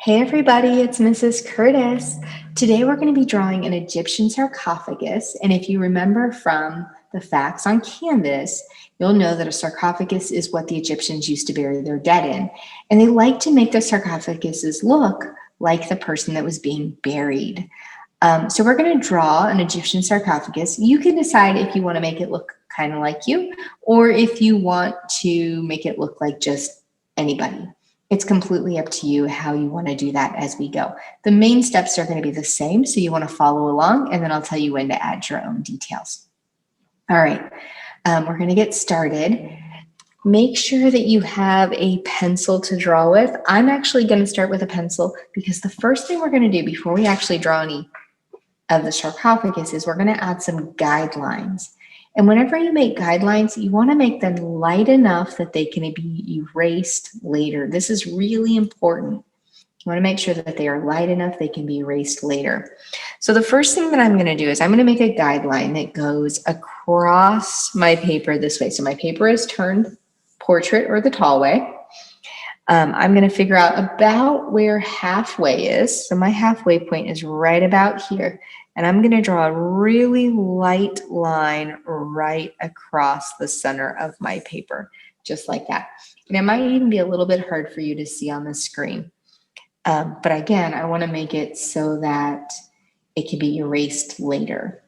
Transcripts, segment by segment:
Hey everybody, it's Mrs. Curtis. Today we're going to be drawing an Egyptian sarcophagus, and if you remember from the facts on Canvas, you'll know that a sarcophagus is what the Egyptians used to bury their dead in, and they like to make the sarcophaguses look like the person that was being buried. So we're going to draw an Egyptian sarcophagus. You can decide if you want to make it look kind of like you, or if you want to make it look like just anybody. It's completely up to you how you want to do that as we go. The main steps are going to be the same, so you want to follow along, and then I'll tell you when to add your own details. All right, we're going to get started. Make sure that you have a pencil to draw with. I'm actually going to start with a pencil because the first thing we're going to do before we actually draw any of the sarcophagus is we're going to add some guidelines. And whenever you make guidelines, you want to make them light enough that they can be erased later. This is really important. You want to make sure that they are light enough they can be erased later. So the first thing that I'm going to do is I'm going to make a guideline that goes across my paper this way. So my paper is turned portrait or the tall way. I'm going to figure out about where halfway is. So my halfway point is right about here. And I'm going to draw a really light line right across the center of my paper, just like that. And it might even be a little bit hard for you to see on the screen. But again, I want to make it so that it can be erased later.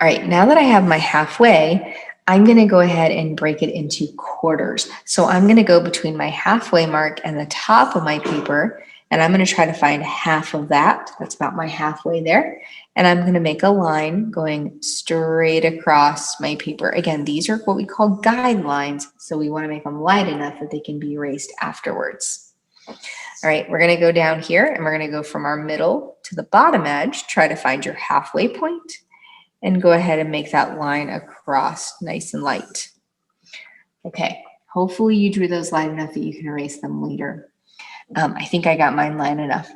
All right, now that I have my halfway, I'm going to go ahead and break it into quarters. So I'm going to go between my halfway mark and the top of my paper, and I'm going to try to find half of that. That's about my halfway there. And I'm going to make a line going straight across my paper. Again, these are what we call guidelines, so we want to make them light enough that they can be erased afterwards. All right, we're going to go down here, and we're going to go from our middle to the bottom edge. Try to find your halfway point, and go ahead and make that line across nice and light. Okay, hopefully you drew those light enough that you can erase them later. I think I got mine light enough.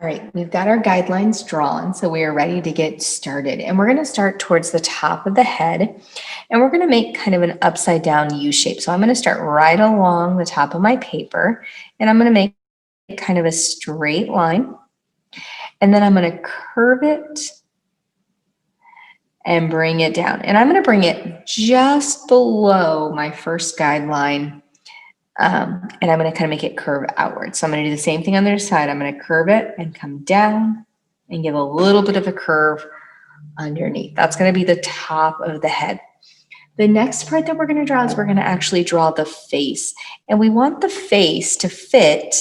All right, we've got our guidelines drawn, so we are ready to get started. And we're going to start towards the top of the head, and we're going to make kind of an upside down U shape. So I'm going to start right along the top of my paper, and I'm going to make kind of a straight line, and then I'm going to curve it and bring it down. And I'm going to bring it just below my first guideline. And I'm going to kind of make it curve outward. So I'm going to do the same thing on the other side. I'm going to curve it and come down and give a little bit of a curve underneath. That's going to be the top of the head. The next part that we're going to draw is we're going to actually draw the face. And we want the face to fit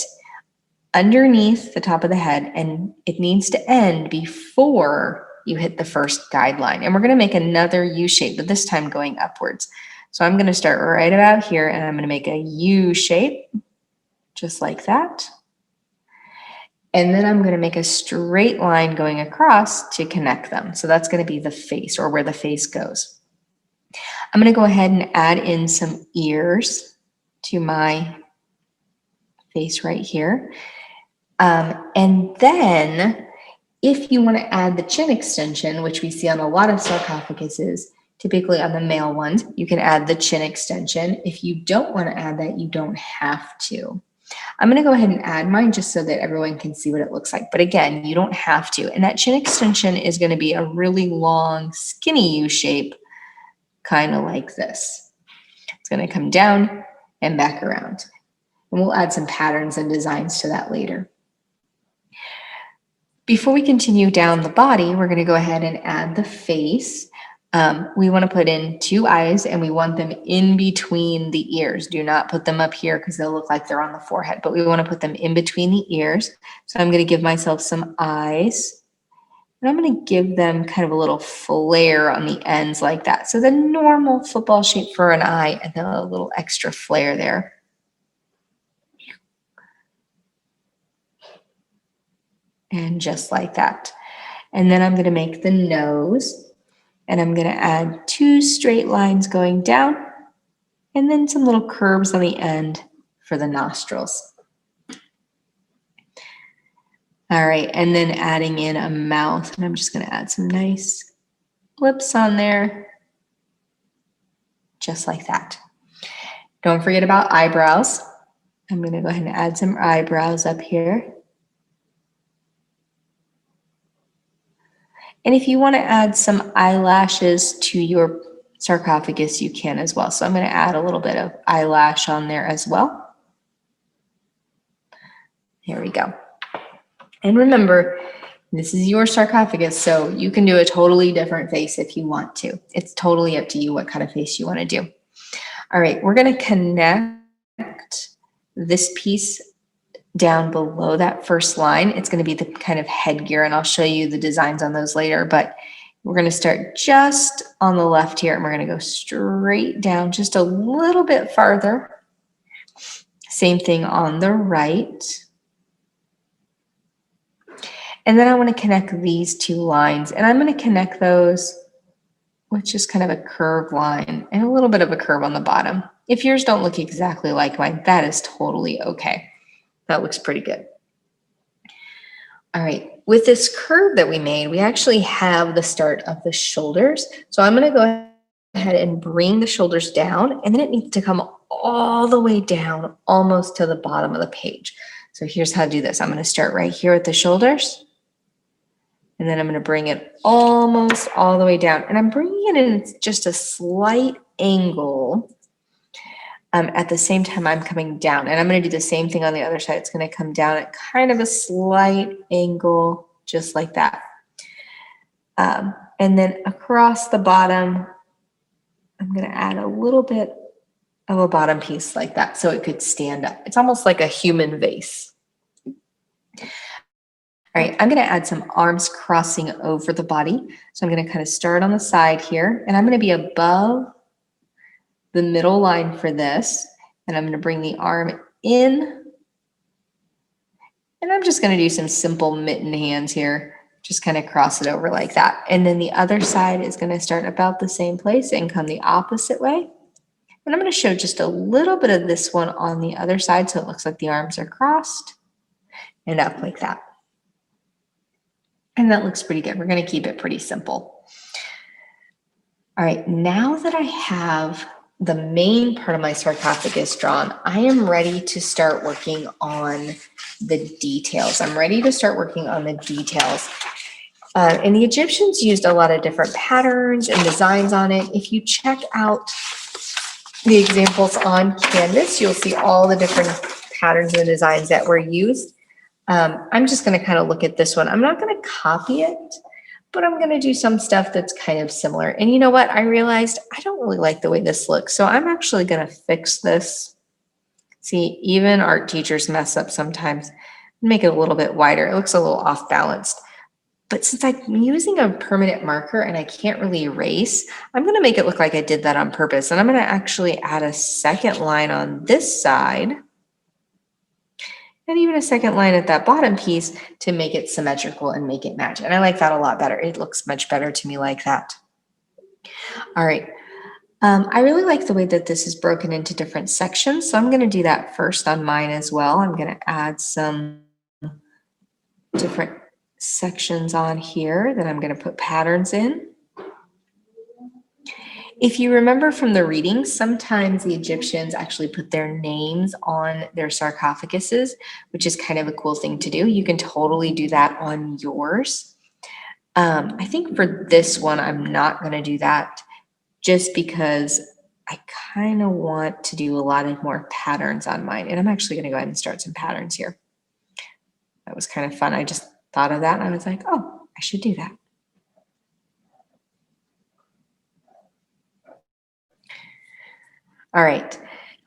underneath the top of the head, and it needs to end before you hit the first guideline. And we're going to make another U shape, but this time going upwards. So I'm going to start right about here, and I'm going to make a U shape, just like that. And then I'm going to make a straight line going across to connect them. So that's going to be the face, or where the face goes. I'm going to go ahead and add in some ears to my face right here. And then if you want to add the chin extension, which we see on a lot of sarcophaguses, typically on the male ones, you can add the chin extension. If you don't want to add that, you don't have to. I'm going to go ahead and add mine just so that everyone can see what it looks like. But again, you don't have to. And that chin extension is going to be a really long, skinny U shape, kind of like this. It's going to come down and back around. And we'll add some patterns and designs to that later. Before we continue down the body, we're going to go ahead and add the face. We want to put in 2 eyes, and we want them in between the ears. Do not put them up here because they'll look like they're on the forehead, but we want to put them in between the ears. So I'm going to give myself some eyes, and I'm going to give them kind of a little flare on the ends like that. So the normal football shape for an eye, and then a little extra flare there. And just like that. And then I'm going to make the nose. And I'm going to add 2 straight lines going down, and then some little curves on the end for the nostrils. All right, and then adding in a mouth, and I'm just going to add some nice lips on there, just like that. Don't forget about eyebrows. I'm going to go ahead and add some eyebrows up here. And if you want to add some eyelashes to your sarcophagus, you can as well. So I'm going to add a little bit of eyelash on there as well. Here we go. And remember, this is your sarcophagus, so you can do a totally different face if you want to. It's totally up to you what kind of face you want to do. All right, we're going to connect this piece down below that first line. It's going to be the kind of headgear, and I'll show you the designs on those later, but we're going to start just on the left here, and we're going to go straight down just a little bit farther. Same thing on the right. And then I want to connect these two lines, and I'm going to connect those with just kind of a curved line and a little bit of a curve on the bottom. If yours don't look exactly like mine, that is totally okay. That looks pretty good. All right, with this curve that we made, we actually have the start of the shoulders. So I'm going to go ahead and bring the shoulders down, and then it needs to come all the way down almost to the bottom of the page. So here's how to do this. I'm going to start right here at the shoulders. And then I'm going to bring it almost all the way down. And I'm bringing it in just a slight angle at the same time I'm coming down. And I'm going to do the same thing on the other side. It's going to come down at kind of a slight angle, just like that. And then across the bottom, I'm going to add a little bit of a bottom piece like that so it could stand up. It's almost like a human vase. All right, I'm going to add some arms crossing over the body. So I'm going to kind of start on the side here, and I'm going to be above the middle line for this, and I'm going to bring the arm in, and I'm just going to do some simple mitten hands here, just kind of cross it over like that. And then the other side is going to start about the same place and come the opposite way. And I'm going to show just a little bit of this one on the other side so it looks like the arms are crossed and up like that. And that looks pretty good. We're going to keep it pretty simple. All right, now that I have the main part of my sarcophagus drawn, I am ready to start working on the details. I'm ready to start working on the details. And the Egyptians used a lot of different patterns and designs on it. If you check out the examples on Canvas, you'll see all the different patterns and designs that were used. I'm just going to kind of look at this one. I'm not going to copy it, but I'm going to do some stuff that's kind of similar. And you know what? I realized I don't really like the way this looks. So I'm actually going to fix this. See, even art teachers mess up sometimes. Make it a little bit wider. It looks a little off balanced. But since I'm using a permanent marker and I can't really erase, I'm going to make it look like I did that on purpose. And I'm going to actually add a second line on this side. And even a second line at that bottom piece to make it symmetrical and make it match. And I like that a lot better. It looks much better to me like that. All right. I really like the way that this is broken into different sections. So I'm going to do that first on mine as well. I'm going to add some different sections on here that I'm going to put patterns in. If you remember from the reading, sometimes the Egyptians actually put their names on their sarcophaguses, which is kind of a cool thing to do. You can totally do that on yours. I think for this one, I'm not going to do that just because I kind of want to do a lot of more patterns on mine. And I'm actually going to go ahead and start some patterns here. That was kind of fun. I just thought of that and I was like, oh, I should do that. All right,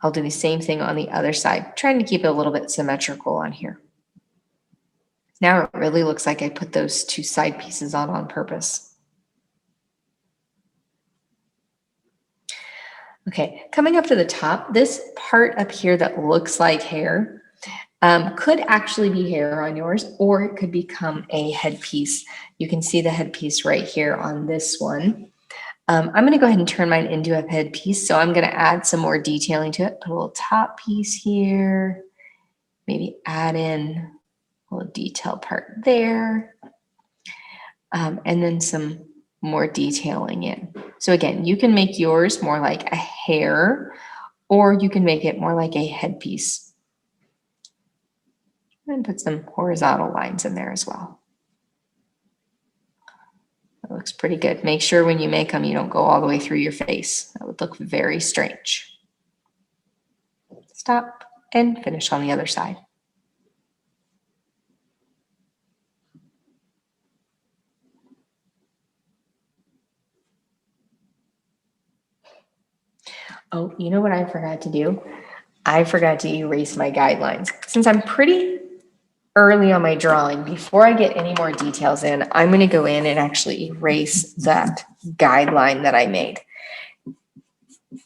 I'll do the same thing on the other side, trying to keep it a little bit symmetrical on here. Now it really looks like I put those two side pieces on purpose. Okay, coming up to the top, this part up here that looks like hair could actually be hair on yours, or it could become a headpiece. You can see the headpiece right here on this one. I'm going to go ahead and turn mine into a headpiece. So I'm going to add some more detailing to it. Put a little top piece here. Maybe add in a little detail part there. And then some more detailing in. So again, you can make yours more like a hair, or you can make it more like a headpiece. And put some horizontal lines in there as well. That looks pretty good. Make sure when you make them, you don't go all the way through your face. That would look very strange. Stop and finish on the other side. Oh, you know what I forgot to do? I forgot to erase my guidelines. Since I'm pretty early on my drawing, before I get any more details in, I'm going to go in and actually erase that guideline that I made.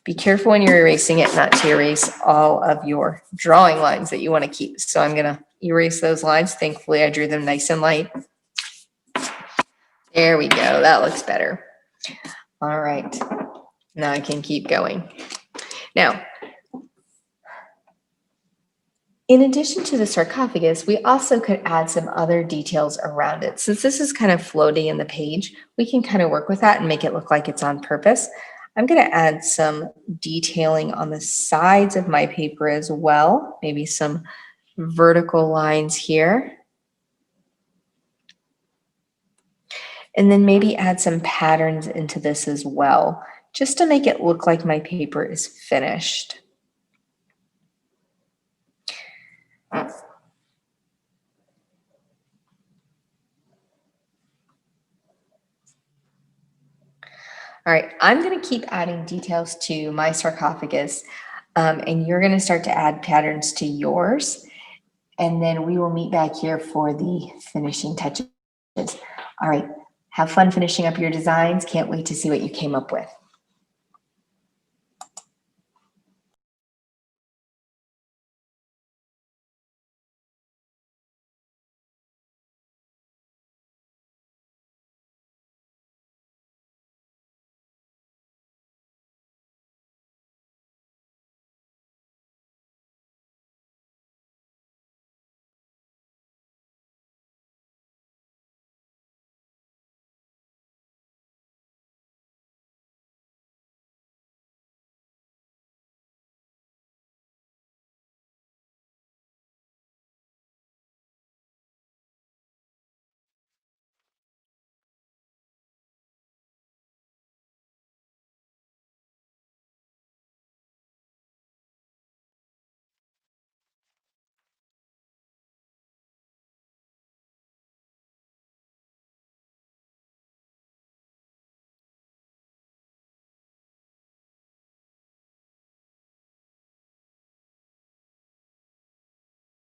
Be careful when you're erasing it not to erase all of your drawing lines that you want to keep. So I'm going to erase those lines. Thankfully, I drew them nice and light. There we go. That looks better. All right. Now I can keep going. Now, in addition to the sarcophagus, we also could add some other details around it. Since this is kind of floating in the page, we can kind of work with that and make it look like it's on purpose. I'm going to add some detailing on the sides of my paper as well, maybe some vertical lines here. And then maybe add some patterns into this as well, just to make it look like my paper is finished. All right, I'm going to keep adding details to my sarcophagus, and you're going to start to add patterns to yours, and then we will meet back here for the finishing touches. All right, have fun finishing up your designs. Can't wait to see what you came up with.